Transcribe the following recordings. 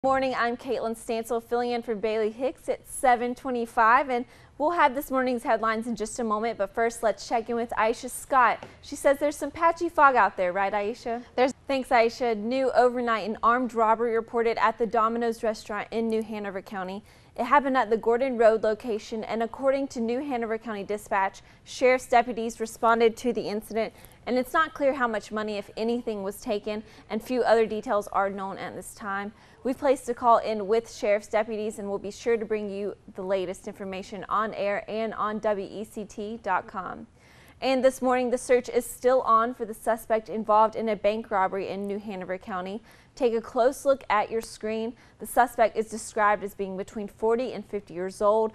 Morning, I'm Kaitlin Stansell filling in for Bailey Hicks at 7:25, and we'll have this morning's headlines in just a moment, but first let's check in with Aisha Scott. She says there's some patchy fog out there, right Aisha? Thanks Aisha. New overnight an armed robbery reported at the Domino's restaurant in New Hanover County. It happened at the Gordon Road location, and according to New Hanover County Dispatch, sheriff's deputies responded to the incident, and it's not clear how much money, if anything, was taken, and few other details are known at this time. We've placed a call in with sheriff's deputies, and we'll be sure to bring you the latest information on air and on WECT.com. And this morning, the search is still on for the suspect involved in a bank robbery in New Hanover County. Take a close look at your screen. The suspect is described as being between 40 and 50 years old,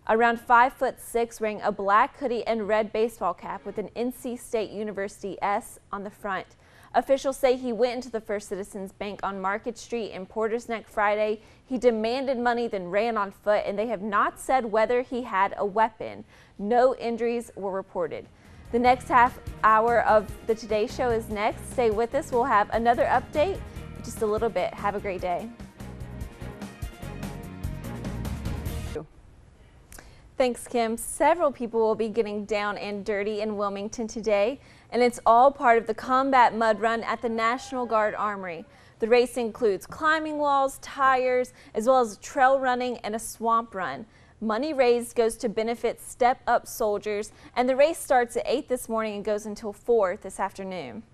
around 5'6", wearing a black hoodie and red baseball cap with an NC State University S on the front. Officials say he went into the First Citizens Bank on Market Street in Porter's Neck Friday. He demanded money, then ran on foot, and they have not said whether he had a weapon. No injuries were reported. The next half hour of the Today Show is next. Stay with us. We'll have another update in just a little bit. Have a great day. Thanks, Kim. Several people will be getting down and dirty in Wilmington today, and it's all part of the Combat Mud Run at the National Guard Armory. The race includes climbing walls, tires, as well as trail running and a swamp run. Money raised goes to benefit Step Up soldiers, and the race starts at 8 this morning and goes until 4 this afternoon.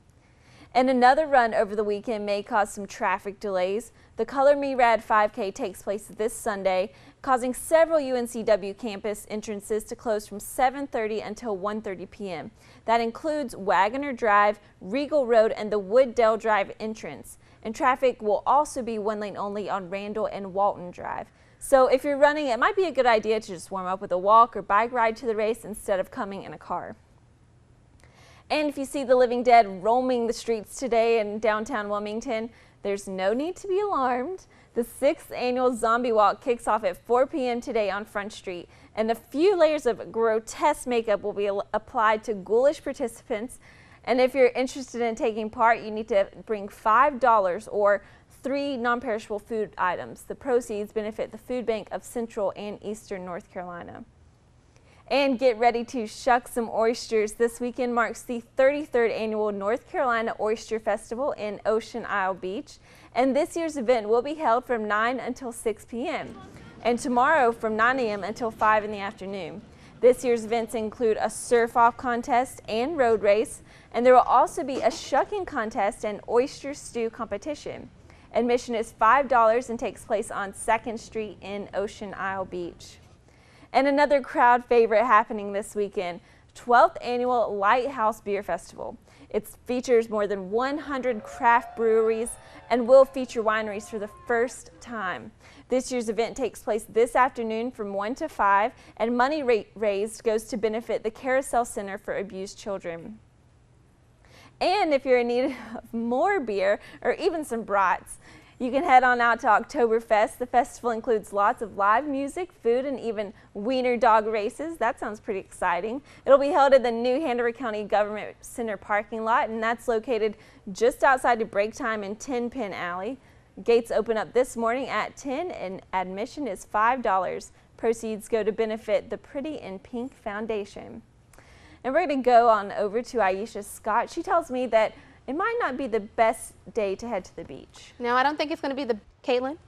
And another run over the weekend may cause some traffic delays. The Color Me Rad 5K takes place this Sunday, causing several UNCW campus entrances to close from 7:30 until 1:30 p.m. That includes Wagoner Drive, Regal Road, and the Wooddale Drive entrance. And traffic will also be one lane only on Randall and Walton Drive. So if you're running, it might be a good idea to just warm up with a walk or bike ride to the race instead of coming in a car. And if you see the living dead roaming the streets today in downtown Wilmington, there's no need to be alarmed. The 6th annual Zombie Walk kicks off at 4 p.m. today on Front Street, and a few layers of grotesque makeup will be applied to ghoulish participants. And if you're interested in taking part, you need to bring $5 or 3 non-perishable food items. The proceeds benefit the Food Bank of Central and Eastern North Carolina. And get ready to shuck some oysters. This weekend marks the 33rd annual North Carolina Oyster Festival in Ocean Isle Beach. And this year's event will be held from 9 until 6 p.m. and tomorrow from 9 a.m. until 5 in the afternoon. This year's events include a surf-off contest and road race, and there will also be a shucking contest and oyster stew competition. Admission is $5 and takes place on 2nd Street in Ocean Isle Beach. And another crowd favorite happening this weekend, 12th Annual Lighthouse Beer Festival. It features more than 100 craft breweries and will feature wineries for the first time. This year's event takes place this afternoon from 1 to 5, and money raised goes to benefit the Carousel Center for Abused Children. And if you're in need of more beer or even some brats, you can head on out to Oktoberfest. The festival includes lots of live music, food, and even wiener dog races. That sounds pretty exciting. It'll be held at the New Hanover County Government Center parking lot, and that's located just outside of break time in 10 Penn Alley. Gates open up this morning at 10, and admission is $5. Proceeds go to benefit the Pretty in Pink Foundation. And we're going to go on over to Aisha Scott. She tells me that it might not be the best day to head to the beach. No, I don't think it's going to be the Kaitlin.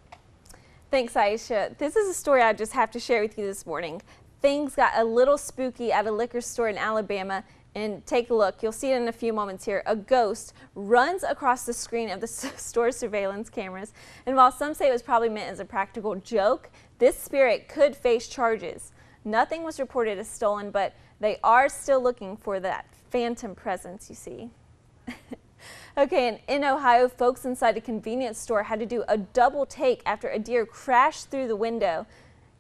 Thanks, Aisha. This is a story I just have to share with you this morning. Things got a little spooky at a liquor store in Alabama, and take a look. You'll see it in a few moments here. A ghost runs across the screen of the store's surveillance cameras, and while some say it was probably meant as a practical joke, this spirit could face charges. Nothing was reported as stolen, but they are still looking for that phantom presence you see. Okay, and in Ohio, folks inside a convenience store had to do a double take after a deer crashed through the window.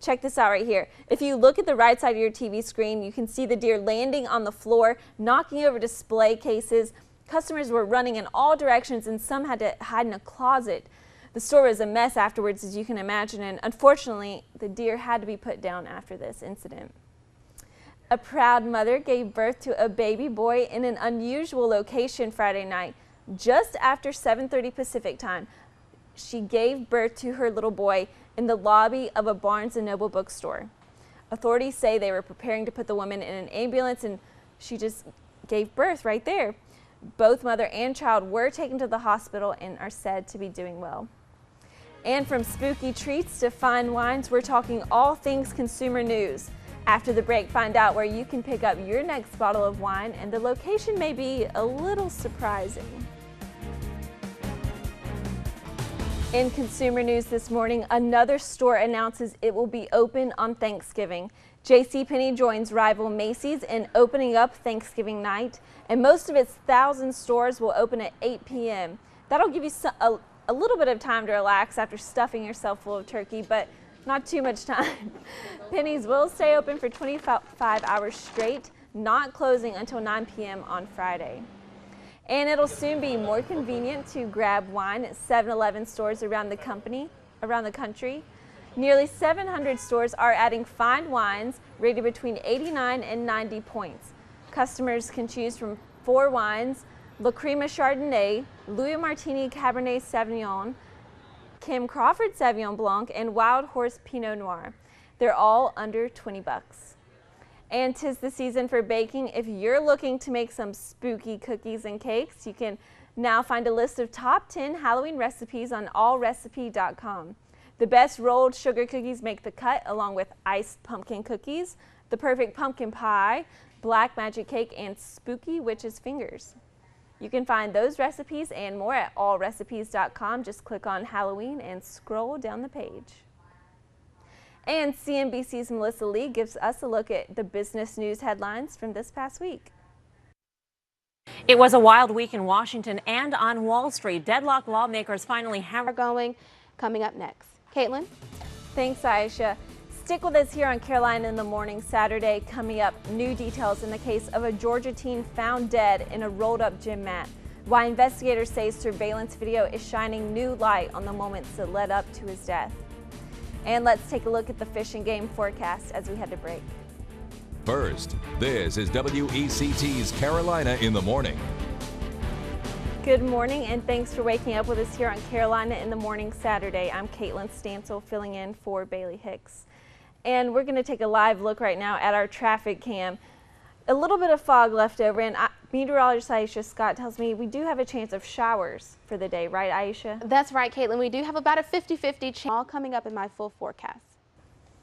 Check this out right here. If you look at the right side of your TV screen, you can see the deer landing on the floor, knocking over display cases. Customers were running in all directions, and some had to hide in a closet. The store was a mess afterwards, as you can imagine, and unfortunately, the deer had to be put down after this incident. A proud mother gave birth to a baby boy in an unusual location Friday night, just after 7:30 Pacific time. she gave birth to her little boy in the lobby of a Barnes & Noble bookstore. Authorities say they were preparing to put the woman in an ambulance and she just gave birth right there. Both mother and child were taken to the hospital and are said to be doing well. And from spooky treats to fine wines, we're talking all things consumer news. After the break, find out where you can pick up your next bottle of wine, and the location may be a little surprising. In consumer news this morning, another store announces it will be open on Thanksgiving. JCPenney joins rival Macy's in opening up Thanksgiving night, and most of its 1,000 stores will open at 8 p.m. That'll give you a little bit of time to relax after stuffing yourself full of turkey, but not too much time. Penny's will stay open for 25 hours straight, not closing until 9 p.m. on Friday. And it'll soon be more convenient to grab wine at 7-Eleven stores around the country. Nearly 700 stores are adding fine wines rated between 89 and 90 points. Customers can choose from 4 wines: La Crema Chardonnay, Louis Martini Cabernet Sauvignon, Kim Crawford Sauvignon Blanc, and Wild Horse Pinot Noir. They're all under 20 bucks. And 'tis the season for baking. If you're looking to make some spooky cookies and cakes, you can now find a list of top 10 Halloween recipes on allrecipe.com. The best rolled sugar cookies make the cut, along with iced pumpkin cookies, the perfect pumpkin pie, black magic cake, and spooky witch's fingers. You can find those recipes and more at allrecipes.com. Just click on Halloween and scroll down the page. And CNBC's Melissa Lee gives us a look at the business news headlines from this past week. It was a wild week in Washington and on Wall Street. Deadlocked lawmakers finally have coming up next. Kaitlin? Thanks, Aisha. Stick with us here on Carolina in the Morning Saturday. Coming up, new details in the case of a Georgia teen found dead in a rolled-up gym mat. Why investigators say surveillance video is shining new light on the moments that led up to his death. And let's take a look at the fish and game forecast as we head to break. First, this is WECT's Carolina in the Morning. Good morning, and thanks for waking up with us here on Carolina in the Morning Saturday. I'm Kaitlin Stansell, filling in for Bailey Hicks. And we're going to take a live look right now at our traffic cam. A little bit of fog left over, and meteorologist Aisha Scott tells me we do have a chance of showers for the day, right, Aisha? That's right, Kaitlin. We do have about a 50-50 chance, all coming up in my full forecast.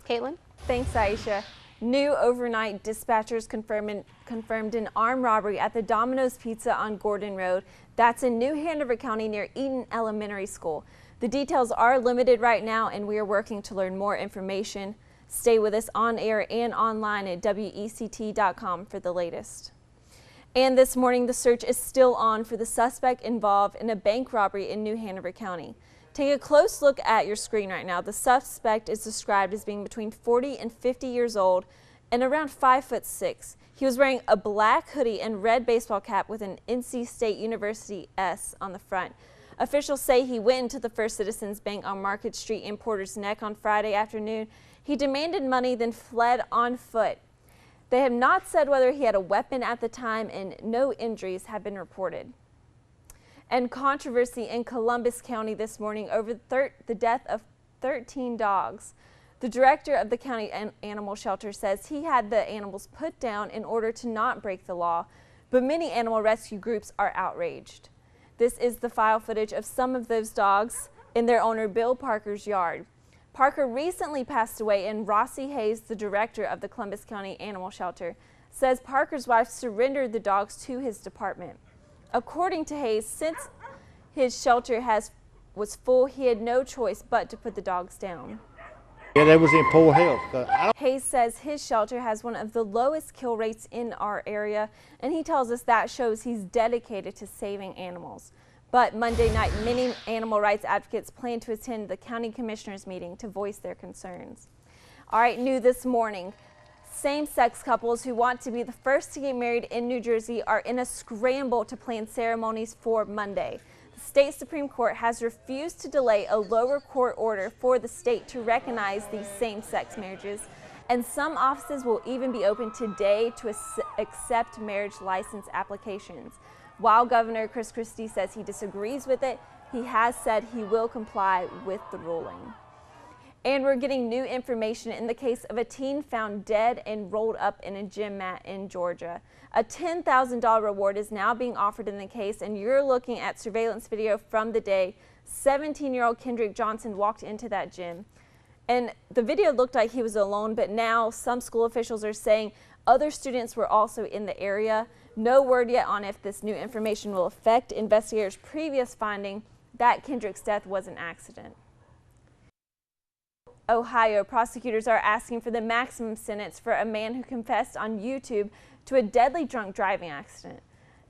Kaitlin? Thanks, Aisha. New overnight dispatchers confirmed an armed robbery at the Domino's Pizza on Gordon Road. That's in New Hanover County near Eaton Elementary School. The details are limited right now, and we are working to learn more information. Stay with us on air and online at WECT.com for the latest. And this morning, the search is still on for the suspect involved in a bank robbery in New Hanover County. Take a close look at your screen right now. The suspect is described as being between 40 and 50 years old and around 5'6". He was wearing a black hoodie and red baseball cap with an NC State University S on the front. Officials say he went into the First Citizens Bank on Market Street in Porter's Neck on Friday afternoon. He demanded money, then fled on foot. They have not said whether he had a weapon at the time, and no injuries have been reported. And controversy in Columbus County this morning over the death of 13 dogs. The director of the county animal shelter says he had the animals put down in order to not break the law, but many animal rescue groups are outraged. This is the file footage of some of those dogs in their owner Bill Parker's yard. Parker recently passed away, and Rossi Hayes, the director of the Columbus County Animal Shelter, says Parker's wife surrendered the dogs to his department. According to Hayes, since his shelter was full, he had no choice but to put the dogs down. Yeah, they was in poor health. Hayes says his shelter has one of the lowest kill rates in our area, and he tells us that shows he's dedicated to saving animals. But Monday night, many animal rights advocates plan to attend the county commissioners meeting to voice their concerns. All right, new this morning. Same-sex couples who want to be the first to get married in New Jersey are in a scramble to plan ceremonies for Monday. The state Supreme Court has refused to delay a lower court order for the state to recognize these same-sex marriages, and some offices will even be open today to accept marriage license applications. While Governor Chris Christie says he disagrees with it, He has said he will comply with the ruling. And we're getting new information in the case of a teen found dead and rolled up in a gym mat in Georgia. A $10,000 reward is now being offered in the case, and you're looking at surveillance video from the day 17-year-old Kendrick Johnson walked into that gym. And the video looked like he was alone, but now some school officials are saying other students were also in the area. No word yet on if this new information will affect investigators' previous finding that Kendrick's death was an accident. Ohio prosecutors are asking for the maximum sentence for a man who confessed on YouTube to a deadly drunk driving accident.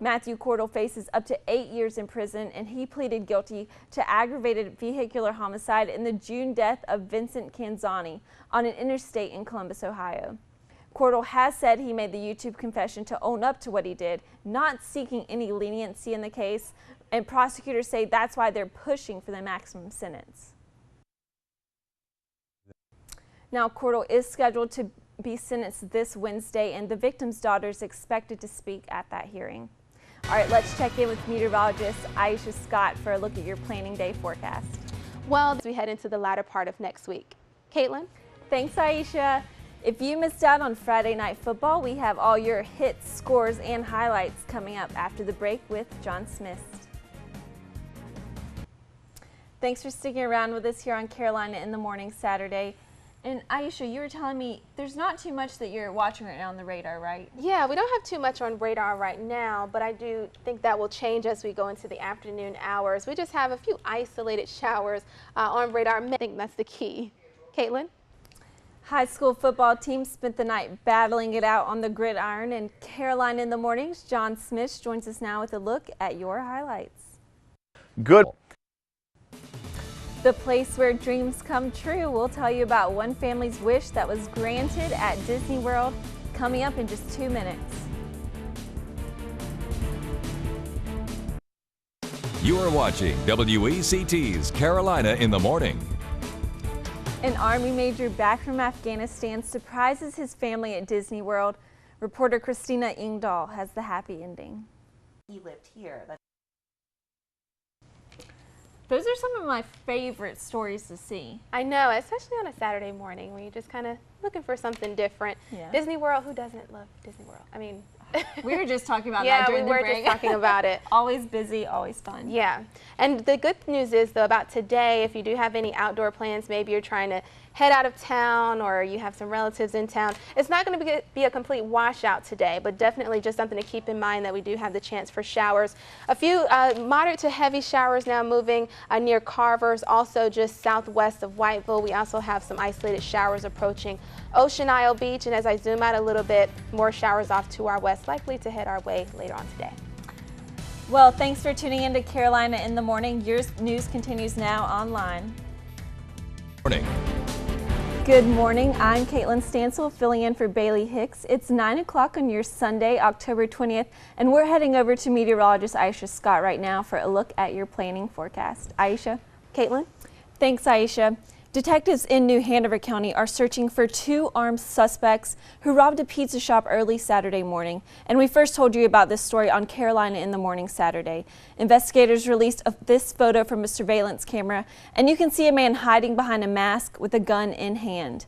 Matthew Cordell faces up to 8 years in prison, and he pleaded guilty to aggravated vehicular homicide in the June death of Vincent Canzani on an interstate in Columbus, Ohio. Cordell has said he made the YouTube confession to own up to what he did, not seeking any leniency in the case, and prosecutors say that's why they're pushing for the maximum sentence. Now, Cordell is scheduled to be sentenced this Wednesday, and the victim's daughter is expected to speak at that hearing. All right, let's check in with meteorologist Aisha Scott for a look at your planning day forecast. Well, as we head into the latter part of next week. Kaitlin? Thanks, Aisha. If you missed out on Friday Night Football, we have all your hits, scores, and highlights coming up after the break with John Smith. Thanks for sticking around with us here on Carolina in the Morning Saturday. And Aisha, you were telling me there's not too much that you're watching right now on the radar, right? Yeah, we don't have too much on radar right now, but I do think that will change as we go into the afternoon hours. We just have a few isolated showers on radar. I think that's the key. Kaitlin? High school football teams spent the night battling it out on the gridiron, and Carolina in the Mornings, John Smith joins us now with a look at your highlights. Good. The place where dreams come true. We'll tell you about one family's wish that was granted at Disney World coming up in just 2 minutes. You are watching WECT's Carolina in the Morning. An Army major back from Afghanistan surprises his family at Disney World. Reporter Christina Ingdahl has the happy ending. He lived here. Those are some of my favorite stories to see. I know, especially on a Saturday morning when you're just kind of looking for something different. Yeah. Disney World, who doesn't love Disney World? I mean, we were just talking about yeah, that during the break. we were just talking about it. Always busy, always fun. Yeah, and the good news is though about today, if you do have any outdoor plans, maybe you're trying to head out of town or you have some relatives in town, it's not going to be a complete washout today, but definitely just something to keep in mind that we do have the chance for showers. A few moderate to heavy showers now moving near Carver's, also just southwest of Whiteville. We also have some isolated showers approaching Ocean Isle Beach, and as I zoom out a little bit, more showers off to our west, likely to head our way later on today. Well, thanks for tuning in to Carolina in the Morning. Your news continues now online. Morning. Good morning. I'm Kaitlin Stansell filling in for Bailey Hicks. It's 9 o'clock on your Sunday, October 20th, and we're heading over to meteorologist Aisha Scott right now for a look at your planning forecast. Aisha? Kaitlin? Thanks, Aisha. Detectives in New Hanover County are searching for 2 armed suspects who robbed a pizza shop early Saturday morning. And we first told you about this story on Carolina in the Morning Saturday. Investigators released this photo from a surveillance camera, and you can see a man hiding behind a mask with a gun in hand.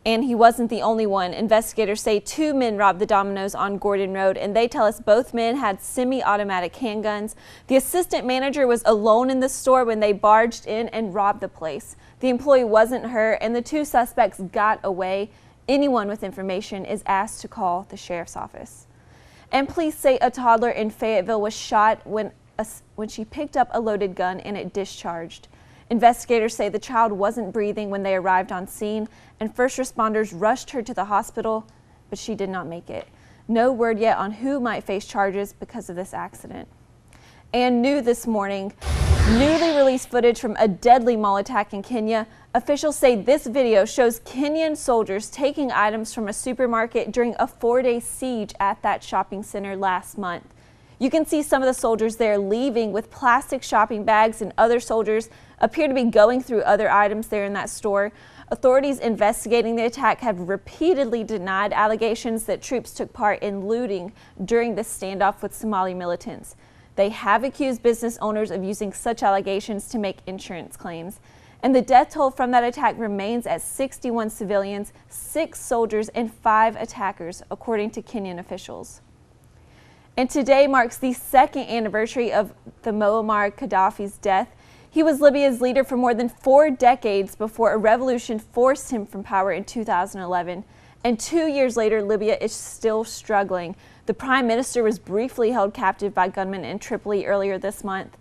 And he wasn't the only one. Investigators say 2 men robbed the Domino's on Gordon Road, and they tell us both men had semi-automatic handguns. The assistant manager was alone in the store when they barged in and robbed the place. The employee wasn't hurt, and the 2 suspects got away. Anyone with information is asked to call the sheriff's office. And police say a toddler in Fayetteville was shot when she picked up a loaded gun and it discharged. Investigators say the child wasn't breathing when they arrived on scene, and first responders rushed her to the hospital, but she did not make it. No word yet on who might face charges because of this accident. And new this morning, newly released footage from a deadly mall attack in Kenya. Officials say this video shows Kenyan soldiers taking items from a supermarket during a 4-day siege at that shopping center last month. You can see some of the soldiers there leaving with plastic shopping bags, and other soldiers appear to be going through other items there in that store. Authorities investigating the attack have repeatedly denied allegations that troops took part in looting during the standoff with Somali militants. They have accused business owners of using such allegations to make insurance claims. And the death toll from that attack remains at 61 civilians, 6 soldiers, and 5 attackers, according to Kenyan officials. And today marks the 2nd anniversary of the Muammar Gaddafi's death. He was Libya's leader for more than 4 decades before a revolution forced him from power in 2011. And 2 years later, Libya is still struggling. The prime minister was briefly held captive by gunmen in Tripoli earlier this month.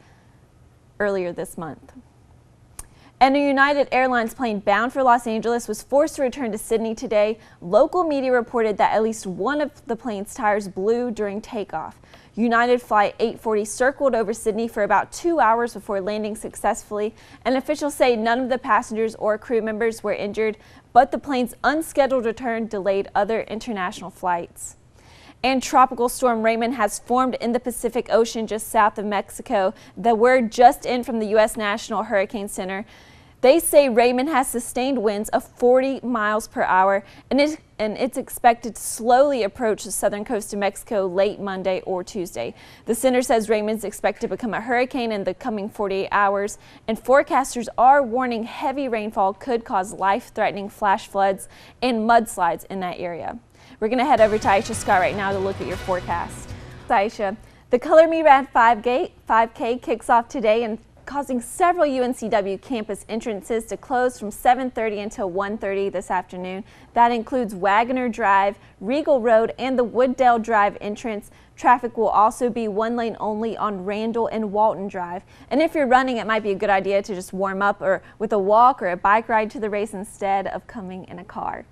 And a United Airlines plane bound for Los Angeles was forced to return to Sydney today. Local media reported that at least one of the plane's tires blew during takeoff. United Flight 840 circled over Sydney for about 2 hours before landing successfully, and officials say none of the passengers or crew members were injured, but the plane's unscheduled return delayed other international flights. And Tropical Storm Raymond has formed in the Pacific Ocean just south of Mexico. The word just in from the U.S. National Hurricane Center. They say Raymond has sustained winds of 40 miles per hour, and it's expected to slowly approach the southern coast of Mexico late Monday or Tuesday. The center says Raymond's expected to become a hurricane in the coming 48 hours, and forecasters are warning heavy rainfall could cause life-threatening flash floods and mudslides in that area. We're going to head over to Aisha Scott right now to look at your forecast. Aisha, the Color Me Rad 5K kicks off today and causing several UNCW campus entrances to close from 7:30 until 1:30 this afternoon. That includes Wagoner Drive, Regal Road, and the Wooddale Drive entrance. Traffic will also be 1 lane only on Randall and Walton Drive. And if you're running, it might be a good idea to just warm up or with a walk or a bike ride to the race instead of coming in a car.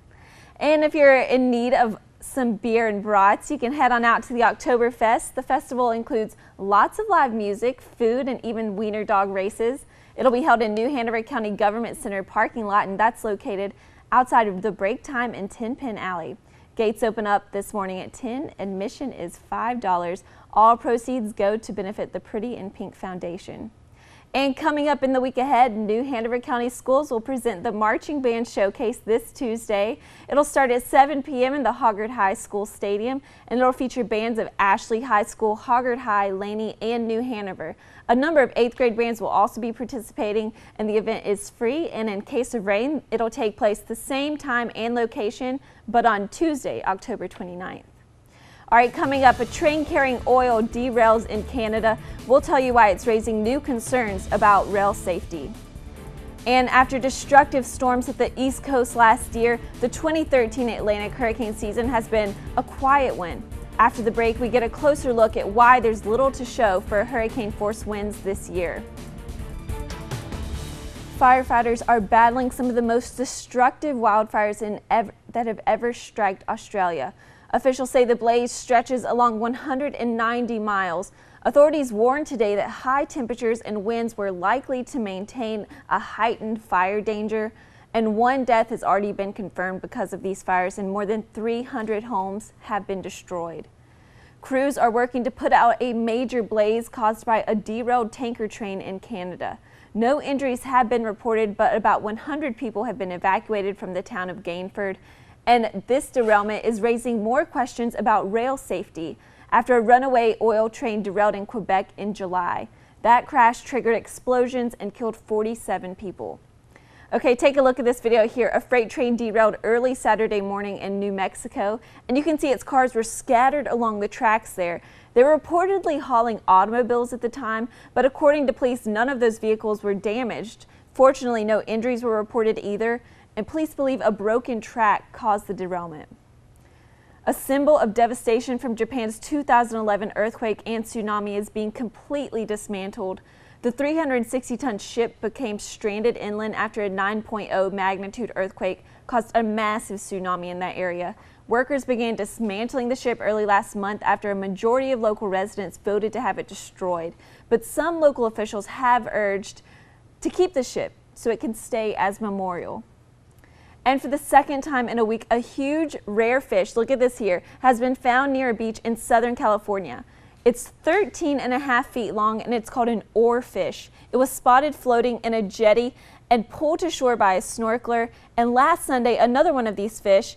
And if you're in need of some beer and brats, you can head on out to the Oktoberfest. The festival includes lots of live music, food, and even wiener dog races. It'll be held in New Hanover County Government Center parking lot, and that's located outside of the Break Time and 10 Pin Alley. Gates open up this morning at 10. Admission is $5. All proceeds go to benefit the Pretty in Pink Foundation. And coming up in the week ahead, New Hanover County Schools will present the Marching Band Showcase this Tuesday. It'll start at 7 p.m. in the Hoggard High School Stadium, and it'll feature bands of Ashley High School, Hoggard High, Laney, and New Hanover. A number of 8th grade bands will also be participating, and the event is free, and in case of rain, it'll take place the same time and location, but on Tuesday, October 29th. All right, coming up, a train carrying oil derails in Canada. We'll tell you why it's raising new concerns about rail safety. And after destructive storms hit the East Coast last year, the 2013 Atlantic hurricane season has been a quiet one. After the break, we get a closer look at why there's little to show for hurricane force winds this year. Firefighters are battling some of the most destructive wildfires that have ever struck Australia. Officials say the blaze stretches along 190 miles. Authorities warned today that high temperatures and winds were likely to maintain a heightened fire danger, and 1 death has already been confirmed because of these fires, and more than 300 homes have been destroyed. Crews are working to put out a major blaze caused by a derailed tanker train in Canada. No injuries have been reported, but about 100 people have been evacuated from the town of Gainford. And this derailment is raising more questions about rail safety after a runaway oil train derailed in Quebec in July. That crash triggered explosions and killed 47 people. Okay, take a look at this video here. A freight train derailed early Saturday morning in New Mexico, and you can see its cars were scattered along the tracks there. They were reportedly hauling automobiles at the time, but according to police, none of those vehicles were damaged. Fortunately, no injuries were reported either, and police believe a broken track caused the derailment. A symbol of devastation from Japan's 2011 earthquake and tsunami is being completely dismantled. The 360-ton ship became stranded inland after a 9.0 magnitude earthquake caused a massive tsunami in that area. Workers began dismantling the ship early last month after a majority of local residents voted to have it destroyed. But some local officials have urged to keep the ship so it can stay as memorial. And for the second time in a week, a huge rare fish, look at this here, has been found near a beach in Southern California. It's 13.5 feet long, and it's called an oarfish. It was spotted floating in a jetty and pulled to shore by a snorkeler. And last Sunday, another one of these fish,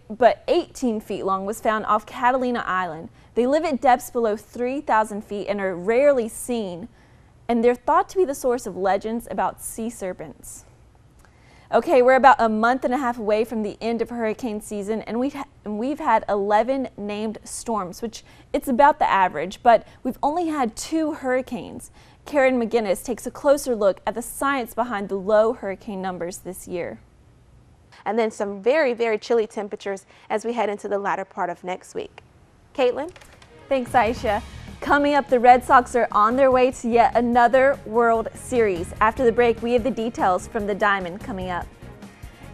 but 18 feet long was found off Catalina Island. They live at depths below 3,000 feet and are rarely seen, and they're thought to be the source of legends about sea serpents. Okay, we're about a month and a half away from the end of hurricane season, and we've had 11 named storms, which it's about the average, but we've only had 2 hurricanes. Karen McGinnis takes a closer look at the science behind the low hurricane numbers this year. And then some very, very chilly temperatures as we head into the latter part of next week. Kaitlin? Thanks, Aisha. Coming up, the Red Sox are on their way to yet another World Series. After the break, we have the details from the Diamond coming up.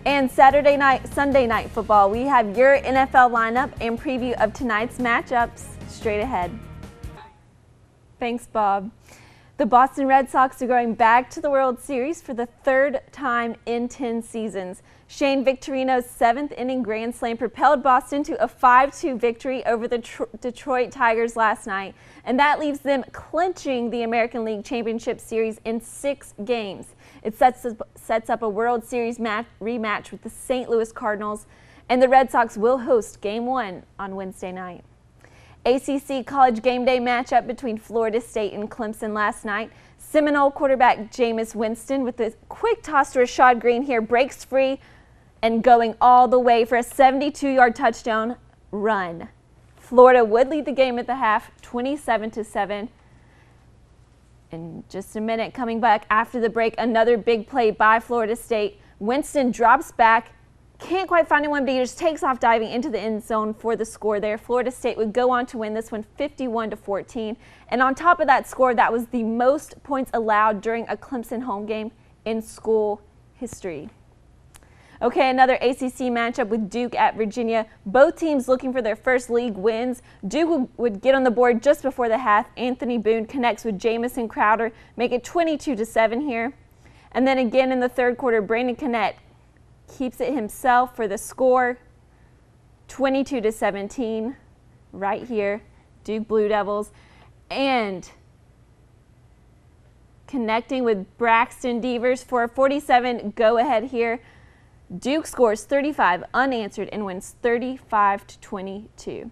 And Saturday night, Sunday night football, we have your NFL lineup and preview of tonight's matchups straight ahead. Thanks, Bob. The Boston Red Sox are going back to the World Series for the 3rd time in 10 seasons. Shane Victorino's 7th inning grand slam propelled Boston to a 5-2 victory over the Detroit Tigers last night, and that leaves them clinching the American League Championship Series in 6 games. It sets up a World Series rematch with the St. Louis Cardinals, and the Red Sox will host Game 1 on Wednesday night. ACC College Game Day matchup between Florida State and Clemson last night. Seminole quarterback Jameis Winston with a quick toss to Rashad Green here breaks free and going all the way for a 72-yard touchdown run. Florida would lead the game at the half, 27-7. In just a minute, coming back after the break, another big play by Florida State. Winston drops back, can't quite find anyone, but he just takes off diving into the end zone for the score there. Florida State would go on to win this one 51-14. And on top of that score, that was the most points allowed during a Clemson home game in school history. Okay, another ACC matchup with Duke at Virginia. Both teams looking for their first league wins. Duke would get on the board just before the half. Anthony Boone connects with Jamison Crowder, make it 22-7 here. And then again in the third quarter, Brandon Connett keeps it himself for the score, 22-17 right here, Duke Blue Devils. And connecting with Braxton Devers for a 47 go-ahead here. Duke scores 35 unanswered and wins 35-22.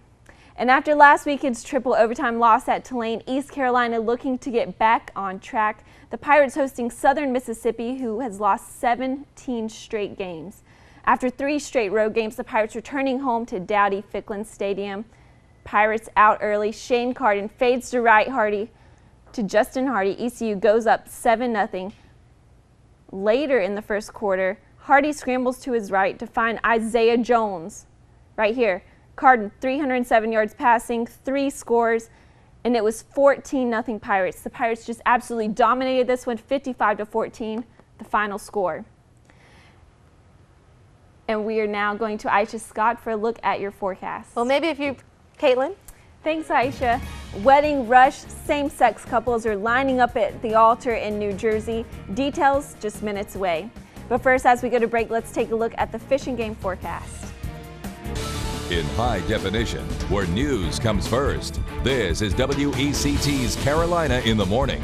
And after last weekend's triple overtime loss at Tulane, East Carolina looking to get back on track. The Pirates hosting Southern Mississippi, who has lost 17 straight games. After 3 straight road games, the Pirates returning home to Dowdy-Ficklin Stadium. Pirates out early. Shane Carden fades to right Hardy to Justin Hardy. ECU goes up 7-0. Later in the first quarter, Hardy scrambles to his right to find Isaiah Jones right here. Carden, 307 yards passing, 3 scores, and it was 14-0 Pirates. The Pirates just absolutely dominated this one, 55-14, the final score. And we are now going to Aisha Scott for a look at your forecast. Well, maybe if you, Kaitlin. Thanks, Aisha. Wedding rush, same-sex couples are lining up at the altar in New Jersey. Details just minutes away. But first, as we go to break, let's take a look at the fishing game forecast. In high definition, where news comes first, this is WECT's Carolina in the Morning.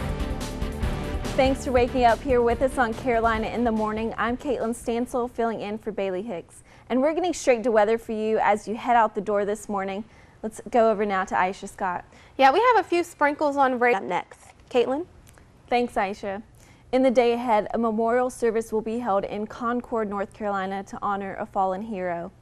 Thanks for waking up here with us on Carolina in the Morning. I'm Kaitlin Stansell, filling in for Bailey Hicks. And we're getting straight to weather for you as you head out the door this morning. Let's go over now to Aisha Scott. Yeah, we have a few sprinkles on radar next. Kaitlin? Thanks, Aisha. In the day ahead, a memorial service will be held in Concord, North Carolina to honor a fallen hero.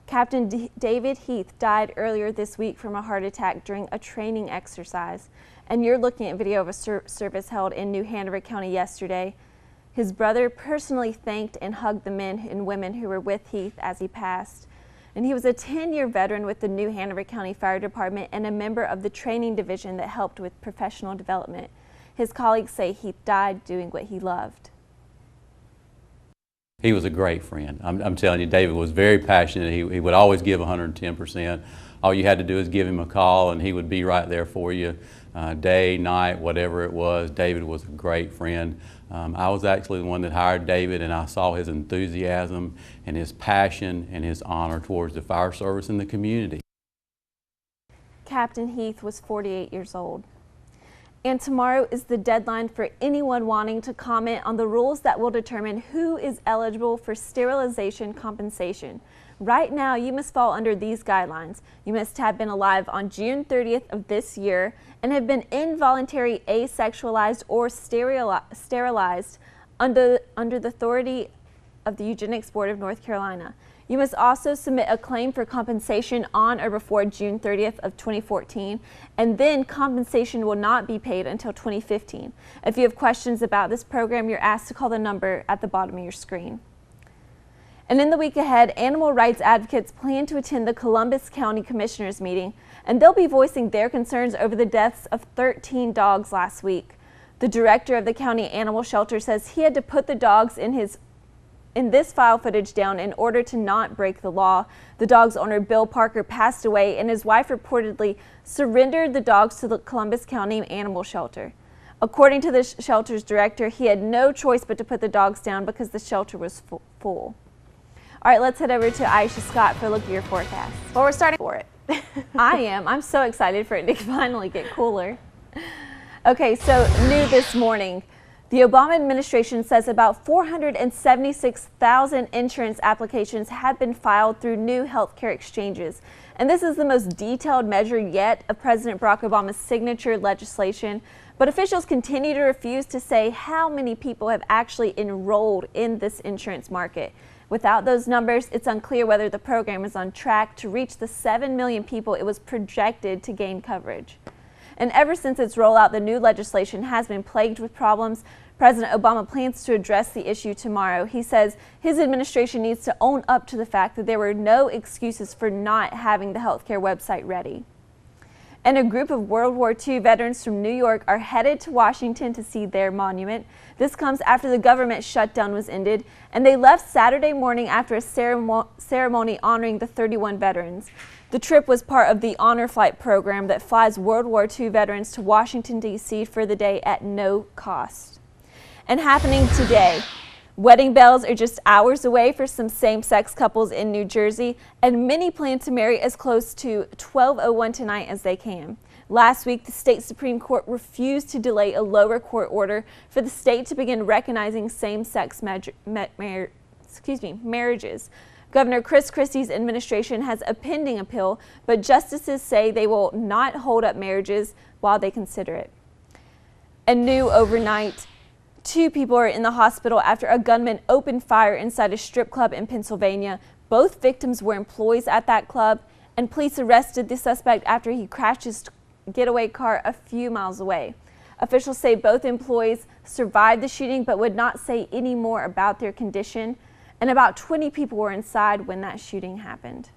Captain David Heath died earlier this week from a heart attack during a training exercise. And you're looking at video of a service held in New Hanover County yesterday. His brother personally thanked and hugged the men and women who were with Heath as he passed. And he was a 10-year veteran with the New Hanover County Fire Department and a member of the training division that helped with professional development. His colleagues say Heath died doing what he loved. He was a great friend. I'm telling you, David was very passionate. He would always give 110%. All you had to do is give him a call and he would be right there for you, day, night, whatever it was. David was a great friend. I was actually the one that hired David, and I saw his enthusiasm and his passion and his honor towards the fire service and the community. Captain Heath was 48 years old. And tomorrow is the deadline for anyone wanting to comment on the rules that will determine who is eligible for sterilization compensation. Right now, you must fall under these guidelines. You must have been alive on June 30th of this year and have been involuntary asexualized or sterilized under the authority of the Eugenics Board of North Carolina. You must also submit a claim for compensation on or before June 30th of 2014, and then compensation will not be paid until 2015. If you have questions about this program, you're asked to call the number at the bottom of your screen. And in the week ahead, animal rights advocates plan to attend the Columbus County Commissioners meeting, and they'll be voicing their concerns over the deaths of 13 dogs last week. The director of the county animal shelter says he had to put the dogs in this file footage down in order to not break the law. The dog's owner, Bill Parker, passed away, and his wife reportedly surrendered the dogs to the Columbus County Animal Shelter. According to the shelter's director, he had no choice but to put the dogs down because the shelter was full. All right, let's head over to Aisha Scott for a look at your forecast. Well, we're starting for it. I am. I'm so excited for it to finally get cooler. Okay, so new this morning. The Obama administration says about 476,000 insurance applications have been filed through new healthcare exchanges. And this is the most detailed measure yet of President Barack Obama's signature legislation. But officials continue to refuse to say how many people have actually enrolled in this insurance market. Without those numbers, it's unclear whether the program is on track to reach the 7 million people it was projected to gain coverage. And ever since its rollout, the new legislation has been plagued with problems. President Obama plans to address the issue tomorrow. He says his administration needs to own up to the fact that there were no excuses for not having the healthcare website ready. And a group of World War II veterans from New York are headed to Washington to see their monument. This comes after the government shutdown was ended, and they left Saturday morning after a ceremony honoring the 31 veterans. The trip was part of the Honor Flight program that flies World War II veterans to Washington, D.C. for the day at no cost. And happening today, wedding bells are just hours away for some same-sex couples in New Jersey, and many plan to marry as close to 12:01 tonight as they can. Last week, the state Supreme Court refused to delay a lower court order for the state to begin recognizing same-sex marriages. Governor Chris Christie's administration has a pending appeal, but justices say they will not hold up marriages while they consider it. And new overnight, 2 people are in the hospital after a gunman opened fire inside a strip club in Pennsylvania. Both victims were employees at that club, and police arrested the suspect after he crashed his getaway car a few miles away. Officials say both employees survived the shooting but would not say any more about their condition, and about 20 people were inside when that shooting happened.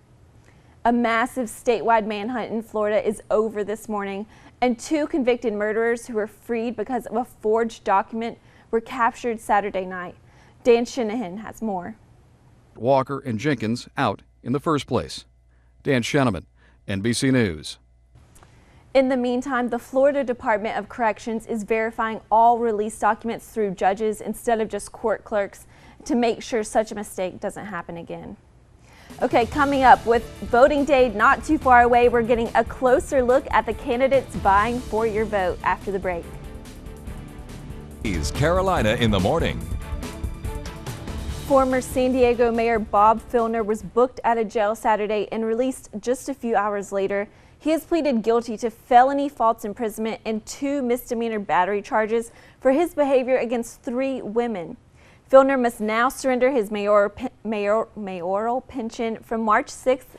A massive statewide manhunt in Florida is over this morning, and 2 convicted murderers who were freed because of a forged document were captured Saturday night. Dan Shanahan has more. Walker and Jenkins out in the first place. Dan Sheneman, NBC News. In the meantime, the Florida Department of Corrections is verifying all release documents through judges instead of just court clerks to make sure such a mistake doesn't happen again. Okay, coming up, with voting day not too far away, we're getting a closer look at the candidates vying for your vote after the break. Is Carolina in the morning. Former San Diego Mayor Bob Filner was booked at a jail Saturday and released just a few hours later. He has pleaded guilty to felony false imprisonment and 2 misdemeanor battery charges for his behavior against 3 women. Filner must now surrender his mayoral pension from March 6th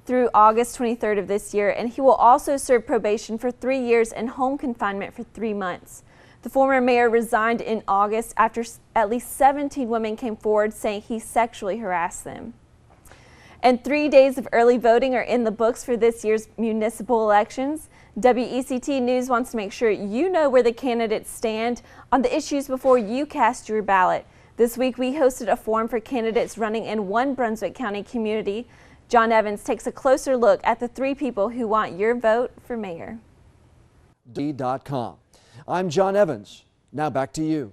through August 23rd of this year, and he will also serve probation for 3 years and home confinement for 3 months. The former mayor resigned in August after at least 17 women came forward saying he sexually harassed them. And 3 days of early voting are in the books for this year's municipal elections. WECT News wants to make sure you know where the candidates stand on the issues before you cast your ballot. This week we hosted a forum for candidates running in one Brunswick County community. John Evans takes a closer look at the 3 people who want your vote for mayor. D.com. I'm John Evans. Now back to you.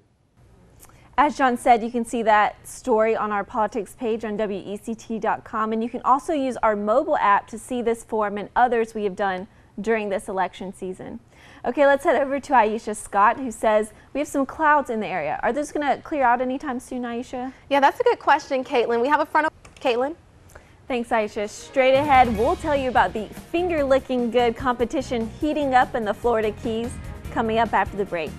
As John said, you can see that story on our politics page on WECT.com, and you can also use our mobile app to see this forum and others we have done during this election season. Okay, let's head over to Aisha Scott, who says we have some clouds in the area. Are those going to clear out anytime soon, Aisha? Yeah, that's a good question, Kaitlin. We have a front of Kaitlin. Thanks, Aisha. Straight ahead, we'll tell you about the finger-licking good competition heating up in the Florida Keys, coming up after the break.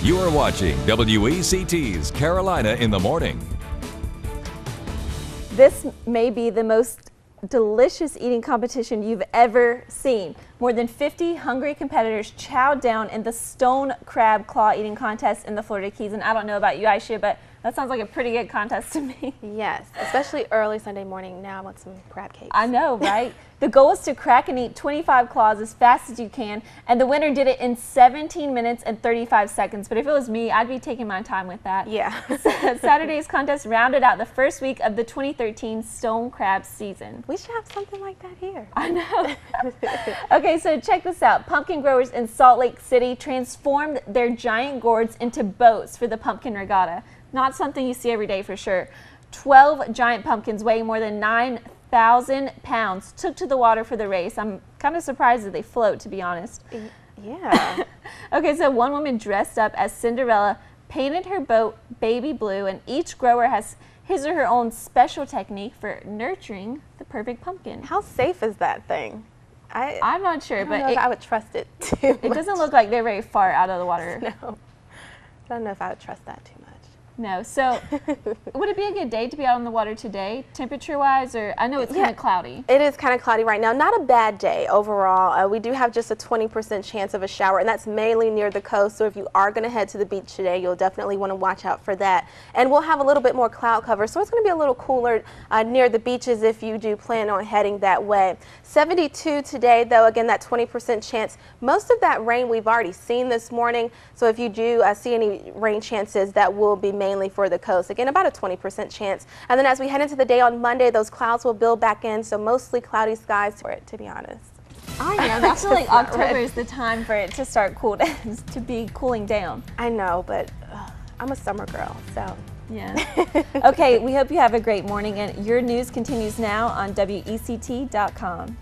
You are watching WECT's Carolina in the Morning. This may be the most delicious eating competition you've ever seen. More than 50 hungry competitors chowed down in the stone crab claw eating contest in the Florida Keys. And I don't know about you, Aisha, but that sounds like a pretty good contest to me. Yes, especially early Sunday morning. Now I want some crab cakes. I know, right? The goal is to crack and eat 25 claws as fast as you can, and the winner did it in 17 minutes and 35 seconds. But if it was me, I'd be taking my time with that. Yeah. Saturday's contest rounded out the first week of the 2013 stone crab season. We should have something like that here. I know. Okay, so check this out. Pumpkin growers in Salt Lake City transformed their giant gourds into boats for the pumpkin regatta. Not something you see every day for sure. 12 giant pumpkins weighing more than 9,000 pounds took to the water for the race. I'm kind of surprised that they float, to be honest. Yeah. Okay, so one woman dressed up as Cinderella painted her boat baby blue, and each grower has his or her own special technique for nurturing the perfect pumpkin. How safe is that thing? I'm not sure, I don't but know if I would trust it too much. it doesn't look like they're very far out of the water. No. I don't know if I would trust that too much. No. So would it be a good day to be out on the water today, temperature-wise, or I know it's kind of cloudy? It is kind of cloudy right now. Not a bad day overall. We do have just a 20% chance of a shower, and that's mainly near the coast. So if you are going to head to the beach today, you'll definitely want to watch out for that. And we'll have a little bit more cloud cover, so it's going to be a little cooler near the beaches if you do plan on heading that way. 72 today, though, again, that 20% chance. Most of that rain we've already seen this morning, so if you do see any rain chances, that will be mainly for the coast. Again, about a 20% chance. And then as we head into the day on Monday, those clouds will build back in, so mostly cloudy skies for it, to be honest. I know. I feel like October is the time for it to start to be cooling down. I know, but I'm a summer girl, so. Yeah. Okay, we hope you have a great morning, and your news continues now on WECT.com.